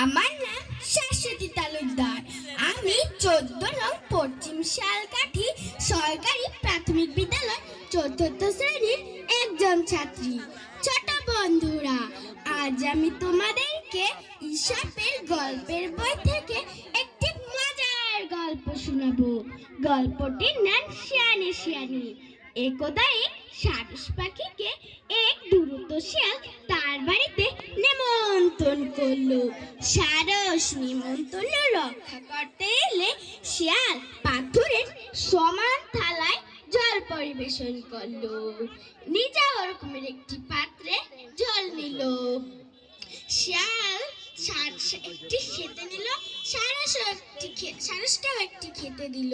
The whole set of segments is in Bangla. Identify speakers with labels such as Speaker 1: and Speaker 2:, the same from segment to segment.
Speaker 1: আমার নাম শাশ্বতী তালুকদার। আমি 14 নং পশ্চিম শালকাঠি সরকারি প্রাথমিক বিদ্যালয় ৪র্থ শ্রেণীর একজন ছাত্রী। ছোট বন্ধুরা, আজ আমি তোমাদেরকে ঈশপের গল্পের বই থেকে একটি মজার গল্প শোনাবো। গল্পটির নাম শিয়ানে শিয়ানি। একদা এক সারস পাখিকে এক দুরন্ত শিয়াল তার বাড়িতে নিমন্ত্রণ করলো। সারস নিমন্ত্রণ রক্ষা করতে এলে শিয়াল পাথরের সমান থালায় জল পরিবেশন করলো। নিজে ওরকমের একটি পাত্রে জল নিল। শিয়াল একটি খেতে নিল, সারসটাও একটি খেতে দিল।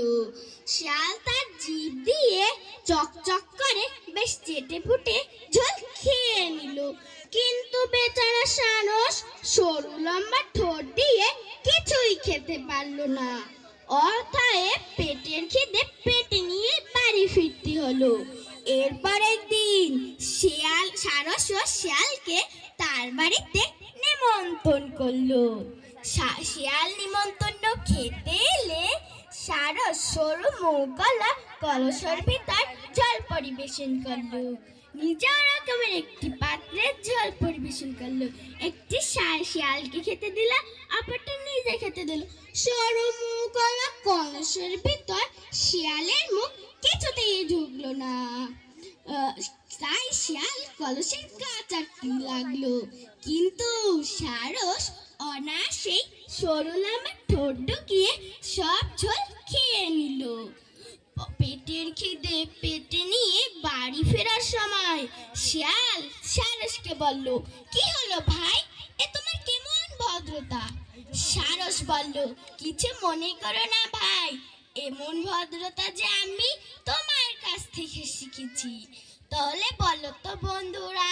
Speaker 1: শিয়াল তার জিভ দিয়ে চকচক করে বেশ চেটে ফুটে জল খেয়ে নিল, কিন্তু বেচারা সারস সরু লম্বা ঠোঁট দিয়ে কিছুই খেতে পারল না। অতএব পেটের খিদে পেটে নিয়ে বাড়ি ফিরতে হলো। এরপর একদিন সারস শিয়ালকে তার বাড়িতে নিমন্ত্রণ করলো। শিয়াল নিমন্ত্রণ খেতে এলে সারস সরু মুখওয়ালা কলসের ভিতর জল পরিবেশন করলো। নিজে রকমের একটি পাত্রে জল পরিবেশন করলো। একটি শিয়ালকে খেতে দিল, অপরটা নিজে খেতে দিল। সরু মুখওয়ালা কলসের ভিতর শিয়ালের মুখ কিছুতেই ঢুকলো না। তাই শিয়াল কলসের গা চাটতে লাগলো, কিন্তু সারস অনায়াসেই সরু লম্বা ঠোঁট ঢুকিয়ে সব ঝোল খেয়ে নিল। পেটের খিদে পেটে নিয়ে বাড়ি ফেরার সময় শিয়াল সারসকে বলল, কি হলো ভাই, এ তোমার কেমন ভদ্রতা? সারস বলল, কিছু মনে করো না ভাই, এমন ভদ্রতা যে আমি তোমার কাছ থেকে শিখেছি। তাহলে বলো তো বন্ধুরা,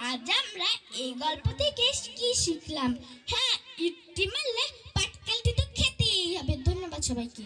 Speaker 1: আজ আমরা এই গল্প থেকে কি শিখলাম? হ্যাঁ, ইট্টি মারলে পাটকেলটি তো খেতেই হবে। ধন্যবাদ সবাইকে।